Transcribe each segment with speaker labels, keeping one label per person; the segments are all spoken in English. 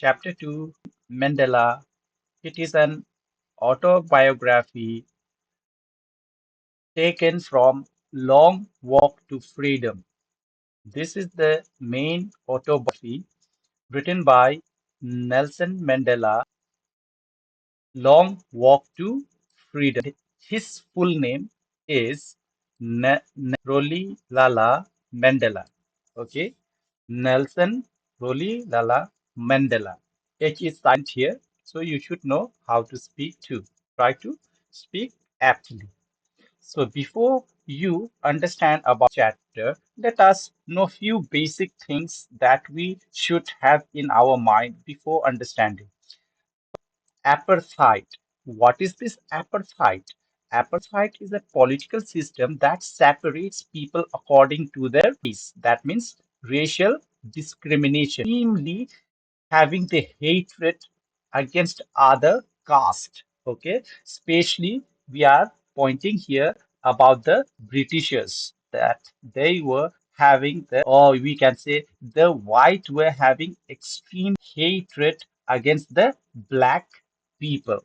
Speaker 1: Chapter 2, Mandela. It is an autobiography taken from Long Walk to Freedom. This is the main autobiography written by Nelson Mandela, Long Walk to Freedom. His full name is Rolihlahla Mandela. Okay, Nelson Rolihlahla Mandela. H is silent here, so you should know how to speak too. Try to speak aptly. So before you understand about chapter, let us know few basic things that we should have in our mind before understanding. Apartheid. What is this apartheid? Apartheid is a political system that separates people according to their race. That means racial discrimination, extremely having the hatred against other caste. Okay, especially we are pointing here about the Britishers that they were having the, or we can say the white were having extreme hatred against the black people.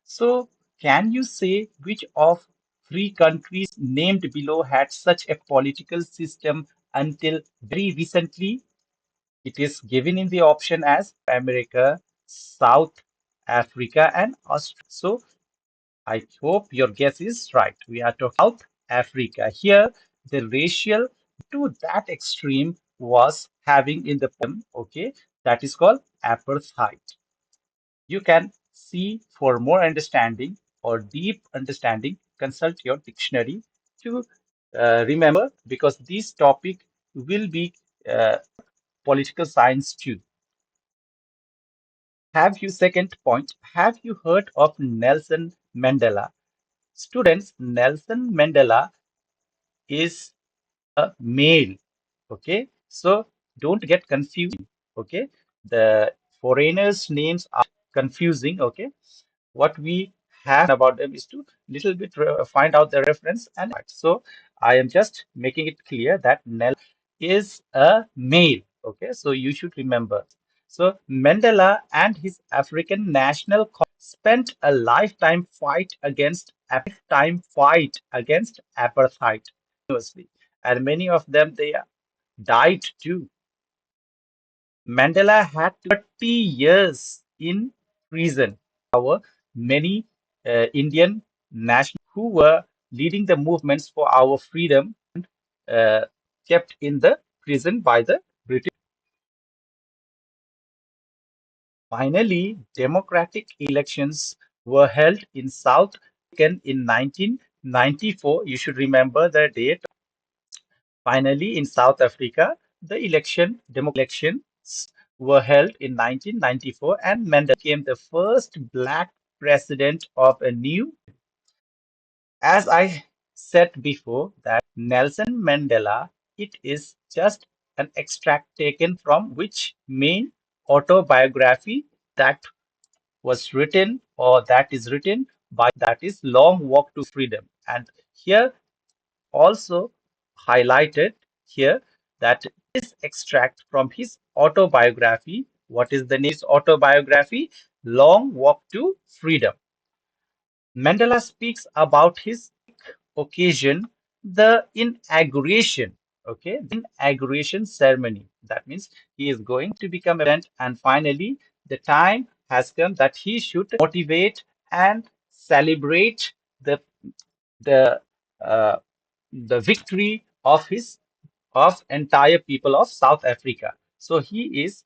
Speaker 1: So can you say which of three countries named below had such a political system until very recently? It is given in the option as America, South Africa, and Australia. So I hope your guess is right. We are talking South Africa. Here, the racial to that extreme was having in the okay, that is called apartheid. You can see for more understanding or deep understanding, consult your dictionary to remember because this topic will be political science too. Second point, have you heard of Nelson Mandela? Students, Nelson Mandela is a male. Okay, so don't get confused. Okay, the foreigners' names are confusing. Okay, what we have about them is to little bit find out the reference and so I am just making it clear that Nell is a male. Okay, so you should remember. So Mandela and his African National spent a lifetime fight against apartheid and many of them they died too. Mandela had 30 years in prison. Our many Indian nationals who were leading the movements for our freedom uh, kept in the prison by the British. Finally, democratic elections were held in South Africa in 1994. You should remember the date. Finally, in South Africa, the elections were held in 1994 and Mandela became the first black president of a new. As I said before, that Nelson Mandela, it is just an extract taken from which main autobiography that was written or that is written by that is Long Walk to Freedom. And here also highlighted here that this extract from his autobiography. What is the name of his autobiography? Long Walk to Freedom. Mandela speaks about his occasion, the inauguration, okay, the inauguration ceremony. That means he is going to become a president, and finally, the time has come that he should motivate and celebrate the the uh, the victory of his of entire people of South Africa. So he is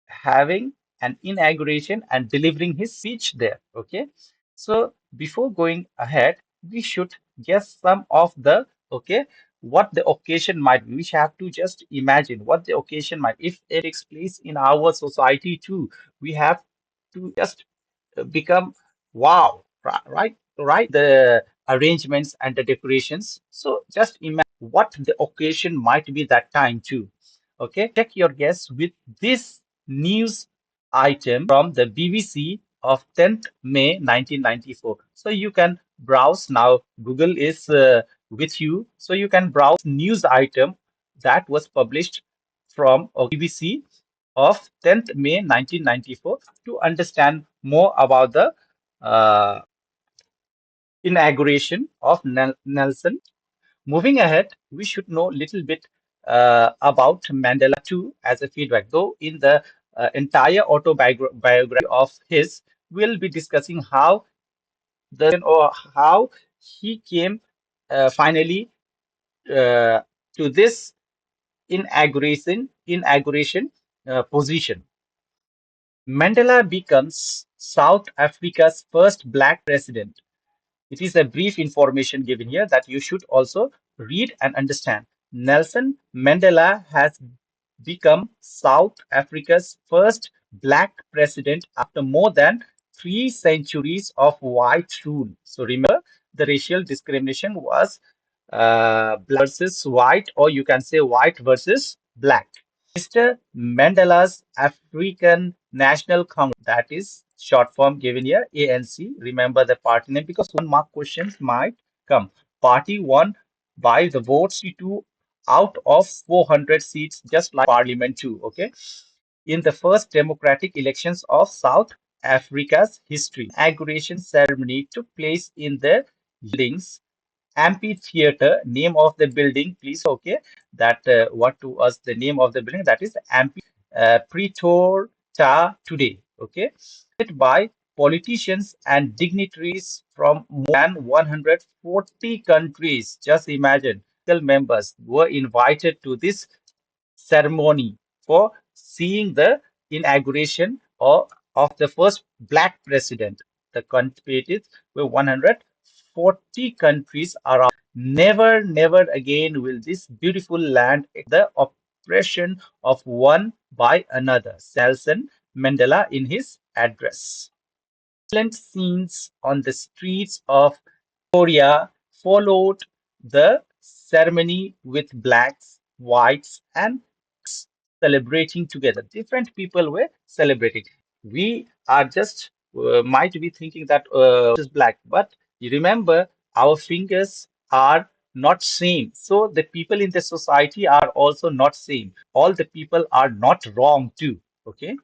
Speaker 1: having an inauguration and delivering his speech there. Okay. So before going ahead, we should guess some of the okay what the occasion might be. We have to just imagine what the occasion might. If it takes place in our society too, we have to just become wow, right, the arrangements and the decorations. So just imagine what the occasion might be that time too. Okay, check your guess with this news item from the BBC of 10th May 1994. So you can browse now. Google is with you, so you can browse news item that was published from BBC of 10th May 1994 to understand more about the uh, inauguration of Nelson. Moving ahead, we should know a little bit about Mandela too as a feedback. Though in the entire autobiography of his, we'll be discussing how how he came finally to this inauguration position. Mandela becomes South Africa's first black president. It is a brief information given here that you should also read and understand. Nelson Mandela has become South Africa's first black president after more than 3 centuries of white rule. So remember, the racial discrimination was black versus white, or you can say white versus black. Mr. Mandela's African National Congress, that is short form given here, ANC. Remember the party name because one mark questions might come. Party won by the votes to out of 400 seats, just like Parliament too. Okay, in the first democratic elections of South Africa's history, inauguration ceremony took place in the buildings amphitheater. Name of the building, please. Okay, that what to us the name of the building, that is Pretoria today. Okay, by politicians and dignitaries from more than 140 countries. Just imagine, members were invited to this ceremony for seeing the inauguration of the first black president. The countries were 140 countries around. Never, never again will this beautiful land the oppression of one by another, Nelson Mandela in his address. Violent scenes on the streets of Korea followed the ceremony with blacks, whites, and celebrating together. Different people were celebrating. We are just might be thinking that is black, but you remember our fingers are not same. So the people in the society are also not same. All the people are not wrong too. Okay.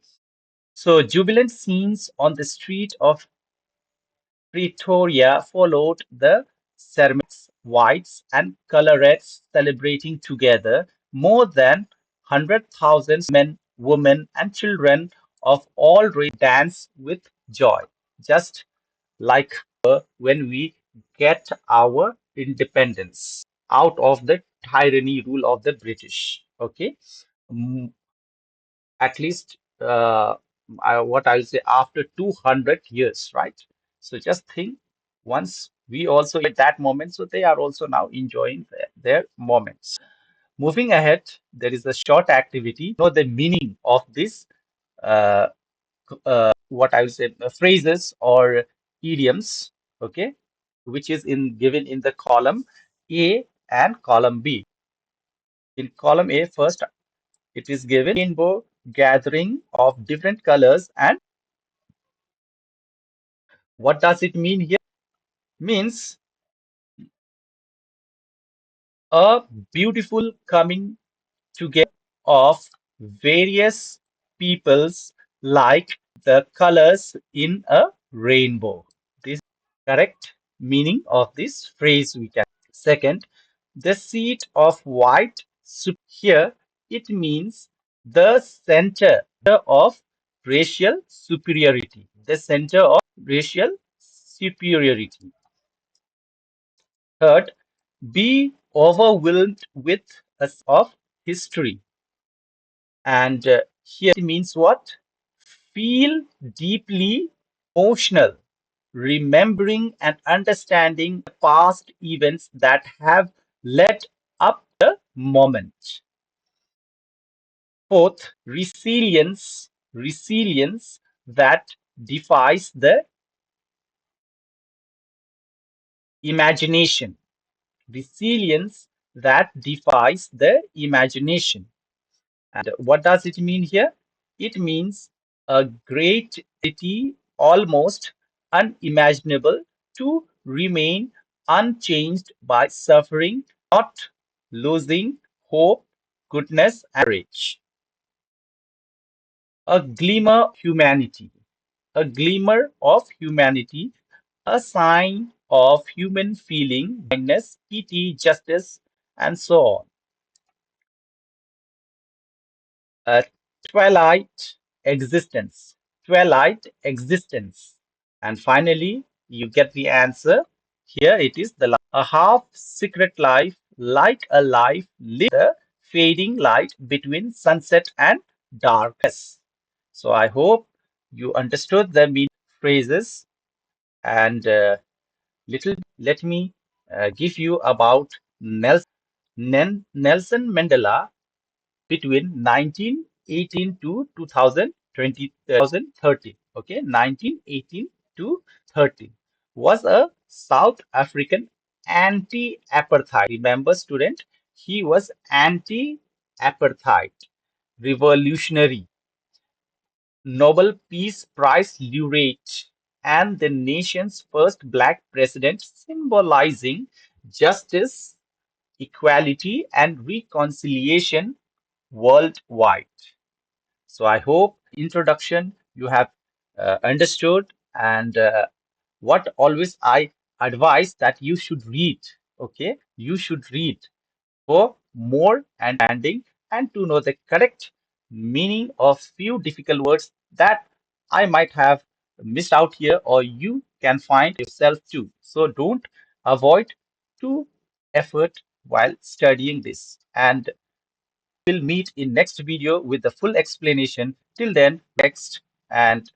Speaker 1: So jubilant scenes on the street of Pretoria followed the ceremonies, whites and coloureds celebrating together. More than 100,000 men, women, and children of all races danced with joy, just like when we get our independence out of the tyranny rule of the British. Okay, Mm, at least what I'll say after 200 years, right? So just think once we also get that moment, so they are also now enjoying their moments. Moving ahead, there is a short activity. Know the meaning of this, uh, what I will say, phrases or idioms, okay, which is in given in the column A and column B. In column A, first it is given rainbow gathering of different colors. And what does it mean here? Means a beautiful coming together of various peoples like the colors in a rainbow. This is correct meaning of this phrase we can. Second, the seat of white here, it means the center of racial superiority. The center of racial superiority. Third, be overwhelmed with a sense of history. And here it means what? Feel deeply emotional, remembering and understanding the past events that have led up the moment. Fourth, resilience that defies the imagination. Resilience that defies the imagination. And what does it mean here? It means a great city, almost unimaginable, to remain unchanged by suffering, not losing hope, goodness, and courage. A glimmer of humanity, a glimmer of humanity, a sign of human feeling, kindness, pity, justice, and so on. A twilight existence, twilight existence. And finally, you get the answer. Here it is a half secret life, like a life lived the fading light between sunset and darkness. So I hope you understood the meaning phrases and little let me give you about Nelson Mandela between 1918 to 2020, 2013. Okay, 1918 to 13 was a South African anti-apartheid. Remember, student, he was anti-apartheid revolutionary, Nobel Peace Prize laureate, and the nation's first black president, symbolizing justice, equality, and reconciliation worldwide. So I hope introduction you have understood and what always I advise that you should read. Okay, you should read for more understanding and to know the correct meaning of few difficult words that I might have missed out here or you can find yourself too. So don't avoid to effort while studying this. And we'll meet in next video with the full explanation. Till then, next and